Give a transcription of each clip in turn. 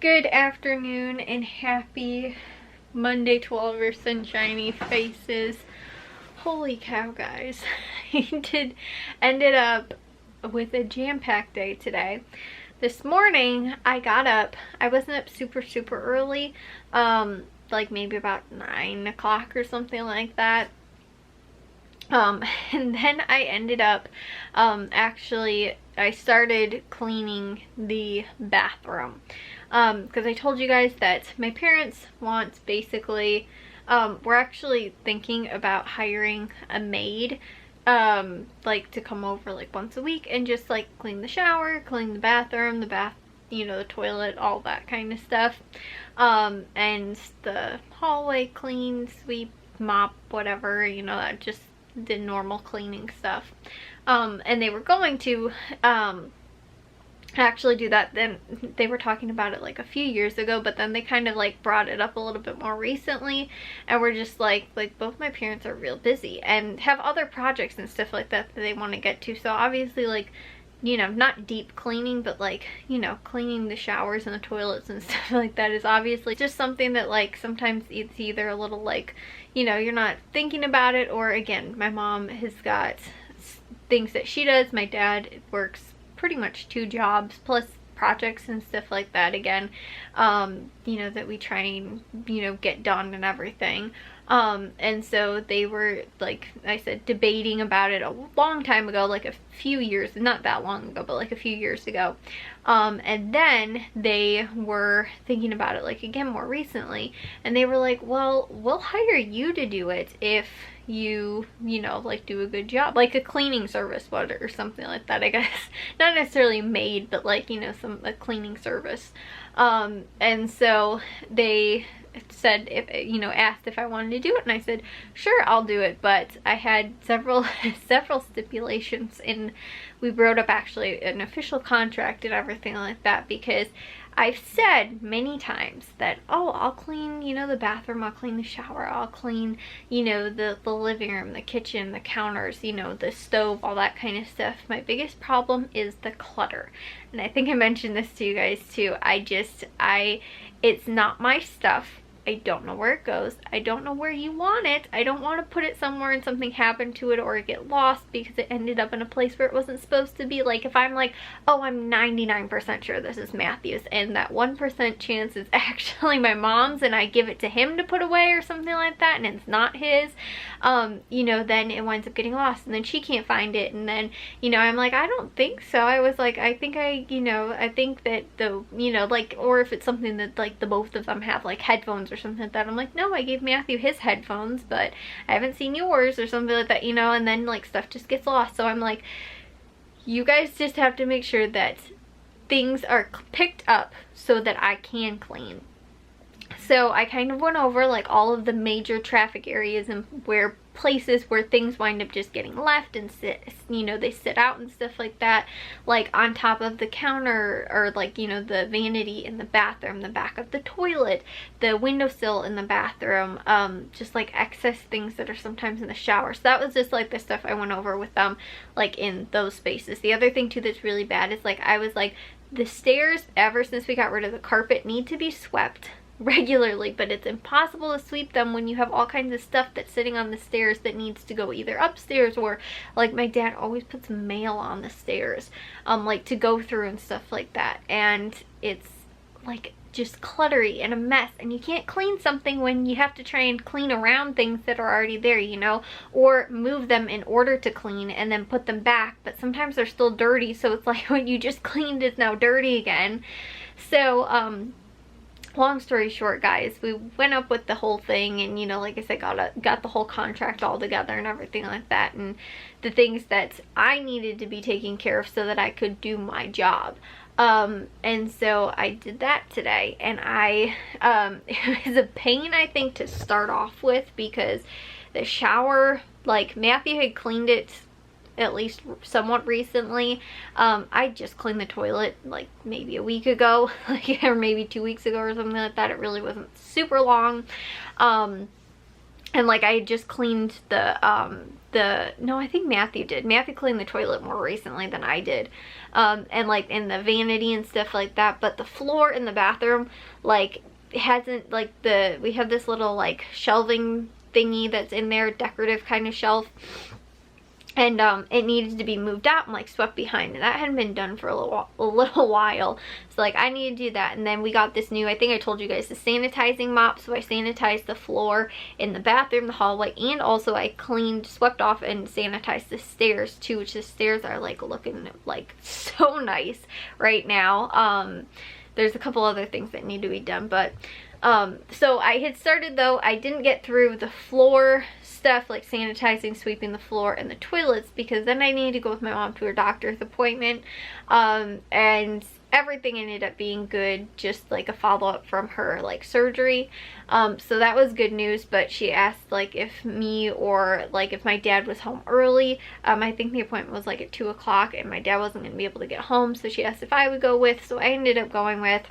Good afternoon and happy Monday to all of your sunshiny faces. Holy cow, guys. Ended up with a jam-packed day today. This morning I got up. I wasn't up super early, like maybe about 9 o'clock or something like that. And then I ended up actually I started cleaning the bathroom because I told you guys that my parents want basically we're actually thinking about hiring a maid like to come over like once a week and just like clean the shower, clean the bathroom, the toilet, all that kind of stuff, and the hallway clean, sweep, mop, whatever, that just the normal cleaning stuff. And they were going to actually do that. Then they were talking about it like a few years ago, but then they kind of like brought it up a little bit more recently, and we're just like both my parents are real busy and have other projects and stuff like that they want to get to. So obviously, like, not deep cleaning, but like, cleaning the showers and the toilets and stuff like that is obviously just something that like sometimes it's either a little like, you're not thinking about it, or again, my mom has got things that she does. My dad works pretty much 2 jobs plus projects and stuff like that again, that we try and, get done and everything. And so they were, like I said, debating about it a long time ago, like a few years, not that long ago, but like a few years ago. And then they were thinking about it like again more recently, and they were like, well, we'll hire you to do it if you like do a good job, like a cleaning service or something like that, I guess. Not necessarily maid, but like, a cleaning service. And so they said, if asked if I wanted to do it, and I said sure, I'll do it, but I had several stipulations, and we wrote up actually an official contract and everything like that, because I've said many times that, oh, I'll clean, the bathroom, I'll clean the shower, I'll clean, the living room, the kitchen, the counters, the stove, all that kind of stuff. My biggest problem is the clutter. And I think I mentioned this to you guys too. It's not my stuff. I don't know where it goes. I don't know where you want it. I don't want to put it somewhere and something happened to it or it get lost because it ended up in a place where it wasn't supposed to be. Like if I'm like, oh, I'm 99% sure this is Matthew's, and that 1% chance is actually my mom's, and I give it to him to put away or something like that, and it's not his, then it winds up getting lost, and then she can't find it, and then, I'm like, I don't think so. I was like, I think that or if it's something that like the both of them have, like headphones or something like that, I'm like, no, I gave Matthew his headphones, but I haven't seen yours, or something like that, and then like stuff just gets lost. So I'm like, you guys just have to make sure that things are picked up so that I can clean. So I kind of went over like all of the major traffic areas and places where things wind up just getting left and they sit out and stuff like that, like on top of the counter, or like, the vanity in the bathroom, the back of the toilet, the windowsill in the bathroom, just like excess things that are sometimes in the shower. So that was just like the stuff I went over with them, like in those spaces. The other thing too that's really bad is like, I was like, the stairs, ever since we got rid of the carpet, need to be swept regularly, but it's impossible to sweep them when you have all kinds of stuff that's sitting on the stairs that needs to go either upstairs, or like my dad always puts mail on the stairs, like to go through and stuff like that, and it's like just cluttery and a mess, and you can't clean something when you have to try and clean around things that are already there, or move them in order to clean and then put them back, but sometimes they're still dirty, so it's like what you just cleaned is now dirty again. So long story short, guys, we went up with the whole thing, and like I said, got the whole contract all together and everything like that, and the things that I needed to be taken care of so that I could do my job. And so I did that today, and it was a pain, I think, to start off with, because the shower, like Matthew had cleaned it at least somewhat recently. I just cleaned the toilet like maybe a week ago, or maybe 2 weeks ago or something like that. It really wasn't super long. And like I just cleaned no, I think Matthew did. Matthew cleaned the toilet more recently than I did. And like in the vanity and stuff like that. But the floor in the bathroom, like, hasn't, like, we have this little like shelving thingy that's in there, decorative kind of shelf. And it needed to be moved out and like swept behind, and that hadn't been done for a little while. So like I need to do that. And then we got this new, I think I told you guys, the sanitizing mop. So I sanitized the floor in the bathroom, the hallway, and also I cleaned, swept off and sanitized the stairs too, which the stairs are like looking like so nice right now. There's a couple other things that need to be done, but so I had started, though I didn't get through the floor stuff, like sanitizing, sweeping the floor and the toilets, because then I needed to go with my mom to her doctor's appointment, and everything ended up being good, just like a follow-up from her like surgery. So that was good news. But she asked like if me or like if my dad was home early. I think the appointment was like at 2 o'clock and my dad wasn't gonna be able to get home, so she asked if I would go with, so I ended up going with.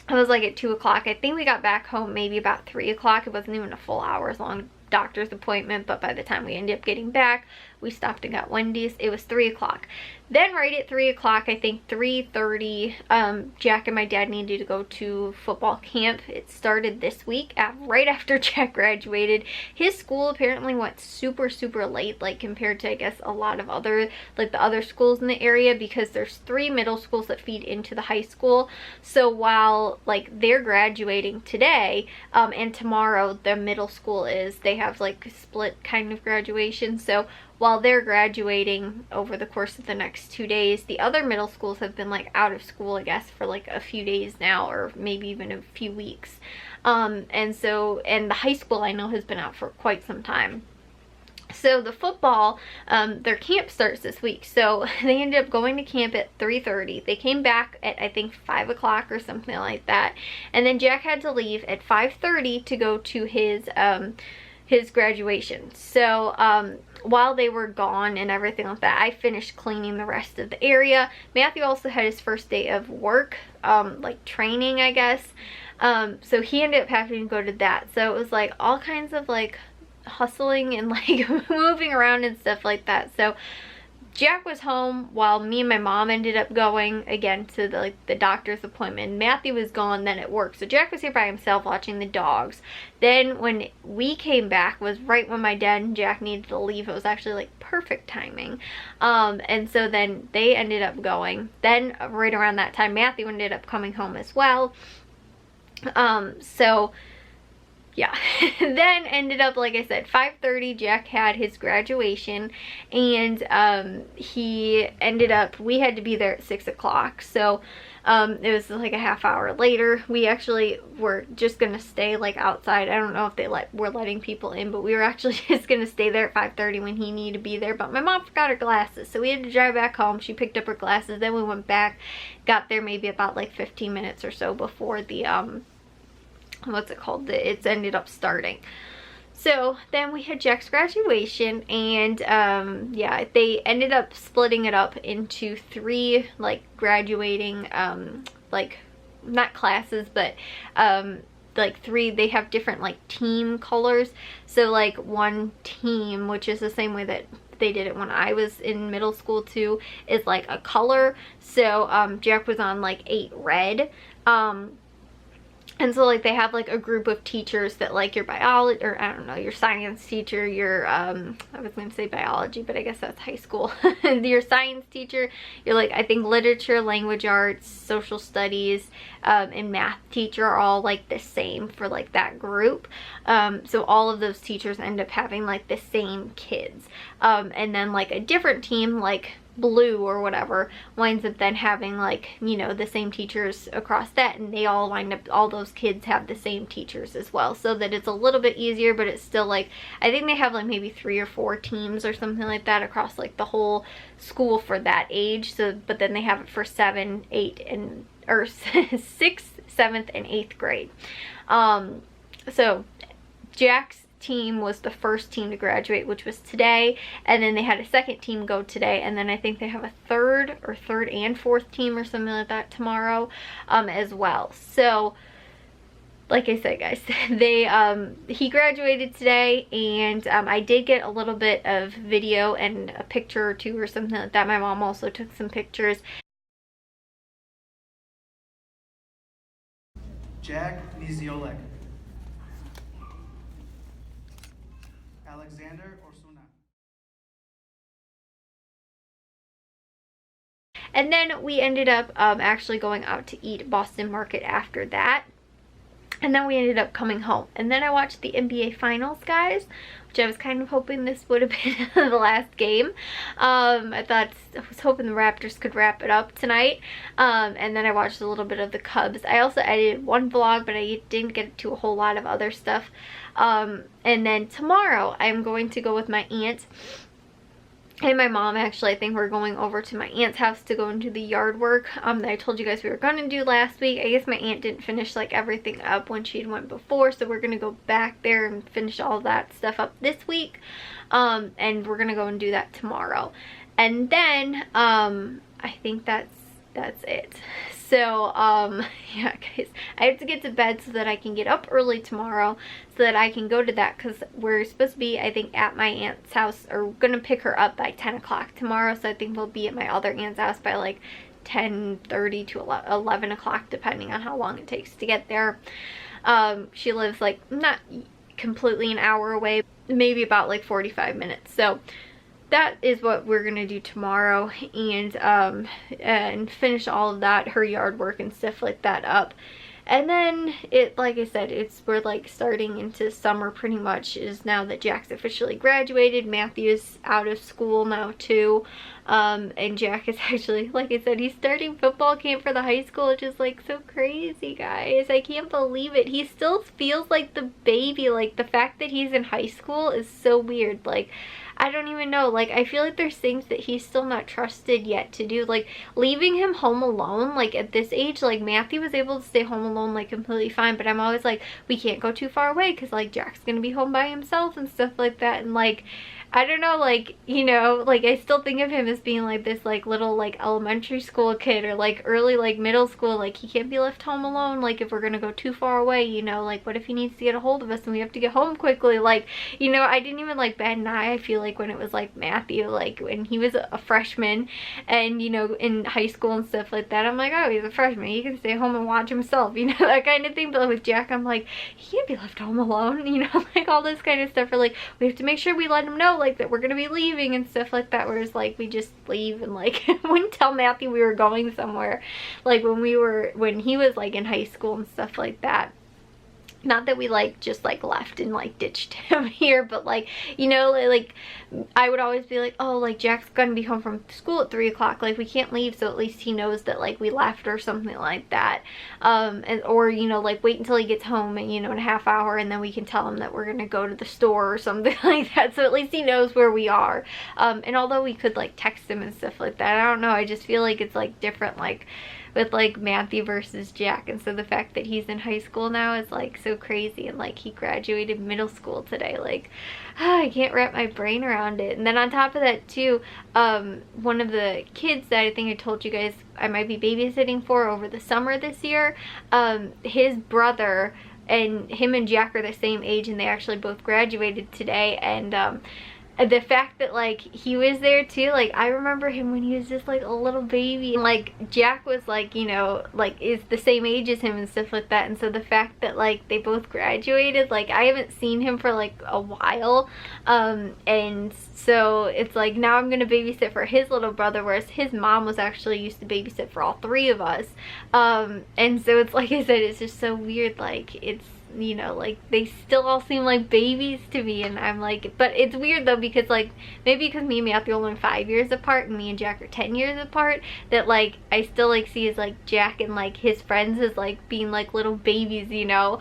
It was like at 2 o'clock. I think we got back home maybe about 3 o'clock. It wasn't even a full hour's long doctor's appointment, but by the time we ended up getting back, we stopped and got Wendy's. It was 3 o'clock. Then right at 3 o'clock, I think 3:30, Jack and my dad needed to go to football camp. It started this week, right after Jack graduated. His school apparently went super, super late, like compared to, I guess, a lot of other, like the other schools in the area, because there's 3 middle schools that feed into the high school. So while like they're graduating today, and tomorrow the middle school is, they have like split kind of graduation. So while they're graduating over the course of the next 2 days, the other middle schools have been like out of school, I guess, for like a few days now, or maybe even a few weeks. And the high school I know has been out for quite some time. So the football, their camp starts this week. So they ended up going to camp at 3:30. They came back at, I think, 5 o'clock or something like that. And then Jack had to leave at 5:30 to go to his graduation. So while they were gone and everything like that, I finished cleaning the rest of the area. Matthew also had his first day of work, like training, I guess. So he ended up having to go to that. So it was like all kinds of like hustling and like moving around and stuff like that. So Jack was home while me and my mom ended up going again to the doctor's appointment. Matthew was gone then at work. So Jack was here by himself watching the dogs. Then when we came back was right when my dad and Jack needed to leave. It was actually like perfect timing. And so then they ended up going. Then right around that time, Matthew ended up coming home as well. So yeah, then ended up, like I said, 5:30, Jack had his graduation, and he ended up, we had to be there at 6 o'clock, so it was like a half hour later. We actually were just gonna stay like outside. I don't know if they were letting people in, but we were actually just gonna stay there at 5:30 when he needed to be there, but my mom forgot her glasses, so we had to drive back home. She picked up her glasses, then we went back, got there maybe about like 15 minutes or so before the what's it called, it's ended up starting. So then we had Jack's graduation, and yeah, they ended up splitting it up into 3 like graduating like not classes, but like 3, they have different like team colors. So like one team, which is the same way that they did it when I was in middle school too, is like a color. So Jack was on like 8 red. And so like they have like a group of teachers that like your biology, or I don't know, your science teacher, your I was going to say biology, but I guess that's high school. Your science teacher, your like I think literature, language arts, social studies, and math teacher are all like the same for like that group. So all of those teachers end up having like the same kids. And then like a different team, like blue or whatever, winds up then having like, you know, the same teachers across that, and they all wind up, all those kids have the same teachers as well, so that it's a little bit easier. But it's still like, I think they have like maybe 3 or 4 teams or something like that across like the whole school for that age. So but then they have it for 7, 8, and or 6th, 7th, and 8th grade. So Jack's team was the first team to graduate, which was today, and then they had a second team go today, and then I think they have a third and fourth team or something like that tomorrow as well. So like I said, guys, he graduated today, and I did get a little bit of video and a picture or two or something like that. My mom also took some pictures. Jack Nizi, Alexander Orsuna. And then we ended up actually going out to eat Boston Market after that. And then we ended up coming home. And then I watched the NBA Finals, guys, which I was kind of hoping this would have been the last game. I was hoping the Raptors could wrap it up tonight. And then I watched a little bit of the Cubs. I also edited one vlog, but I didn't get to a whole lot of other stuff. And then tomorrow I'm going to go with my aunt and my mom. Actually, I think we're going over to my aunt's house to go and do the yard work that I told you guys we were going to do last week. I guess my aunt didn't finish like everything up when she went before, so we're going to go back there and finish all that stuff up this week. And we're going to go and do that tomorrow. And then I think that's it. So yeah, guys, I have to get to bed so that I can get up early tomorrow so that I can go to that, because we're supposed to be, I think, at my aunt's house, or gonna pick her up by 10 o'clock tomorrow. So I think we'll be at my other aunt's house by like 10:30 to 11 o'clock, depending on how long it takes to get there. She lives like not completely an hour away, maybe about like 45 minutes. So that is what we're gonna do tomorrow, and finish all of that, her yard work and stuff like that up. And then like I said, we're like starting into summer pretty much, is now that Jack's officially graduated. Matthew's out of school now too, and Jack is actually, like I said, he's starting football camp for the high school, which is like so crazy, guys. I can't believe it. He still feels like the baby. Like, the fact that he's in high school is so weird. Like, I don't even know. Like, I feel like there's things that he's still not trusted yet to do. Like, leaving him home alone, like, at this age, like, Matthew was able to stay home alone, like, completely fine. But I'm always like, we can't go too far away because, like, Jack's gonna be home by himself and stuff like that. And, like, I don't know, like, you know, like, I still think of him as being, like, this, like, little, like, elementary school kid, or, like, early, like, middle school. Like, he can't be left home alone, like, if we're gonna go too far away, you know. Like, what if he needs to get a hold of us and we have to get home quickly? Like, you know, I didn't even, like, bat an eye, I feel like, when it was, like, Matthew, like, when he was a freshman and, you know, in high school and stuff like that. I'm like, oh, he's a freshman, he can stay home and watch himself, you know, that kind of thing. But with Jack, I'm like, he can't be left home alone, you know, like, all this kind of stuff. Or, like, we have to make sure we let him know, like, that we're gonna be leaving and stuff like that. Whereas, like, we just leave and, like, wouldn't tell Matthew we were going somewhere, like, when he was, like, in high school and stuff like that. Not that we, like, just, like, left and, like, ditched him here, but, like, you know, like, I would always be like, oh, like, Jack's gonna be home from school at 3 o'clock, like, we can't leave, so at least he knows that, like, we left or something like that. Or, you know, like, wait until he gets home and, you know, in a half hour, and then we can tell him that we're gonna go to the store or something like that, so at least he knows where we are. And although we could, like, text him and stuff like that, I don't know, I just feel like it's, like, different, like, with, like, Matthew versus Jack. And so the fact that he's in high school now is, like, so crazy. And, like, he graduated middle school today. Like, I can't wrap my brain around it. And then on top of that too, one of the kids that I think I told you guys I might be babysitting for over the summer this year, his brother, and him and Jack are the same age, and they actually both graduated today. And the fact that, like, he was there too, like, I remember him when he was just, like, a little baby, and, like, Jack was, like, you know, like, is the same age as him and stuff like that. And so the fact that, like, they both graduated, like, I haven't seen him for, like, a while, and so it's like, now I'm gonna babysit for his little brother, whereas his mom was actually used to babysit for all three of us. And so it's, like I said, it's just so weird. Like, it's, you know, like, they still all seem like babies to me, and I'm like, but it's weird though, because, like, maybe because me and Matthew are only 5 years apart and me and Jack are 10 years apart, that, like, I still, like, see as, like, Jack and, like, his friends as, like, being, like, little babies, you know.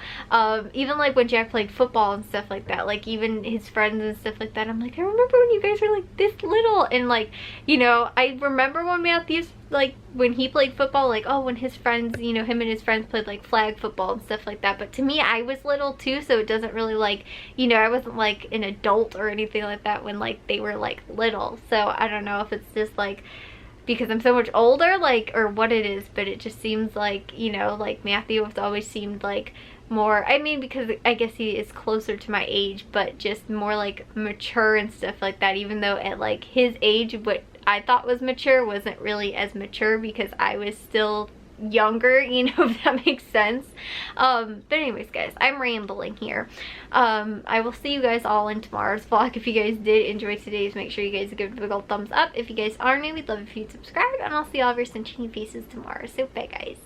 Even, like, when Jack played football and stuff like that, like, even his friends and stuff like that, I'm like, I remember when you guys were, like, this little. And, like, you know, I remember when Matthew's, like, when he played football, like, oh, when his friends, you know, him and his friends played, like, flag football and stuff like that. But to me, I was little too, so it doesn't really, like, you know, I wasn't, like, an adult or anything like that when, like, they were, like, little. So I don't know if it's just, like, because I'm so much older, like, or what it is, but it just seems like, you know, like, Matthew has always seemed, like, more, I mean, because I guess he is closer to my age, but just more like mature and stuff like that, even though at like his age what I thought was mature wasn't really as mature because I was still younger, you know, if that makes sense. But anyways guys, I'm rambling here. I will see you guys all in tomorrow's vlog. If you guys did enjoy today's, make sure you guys give it a big old thumbs up. If you guys are new, we'd love if you'd subscribe, and I'll see all of your sunshiny faces tomorrow. So bye guys.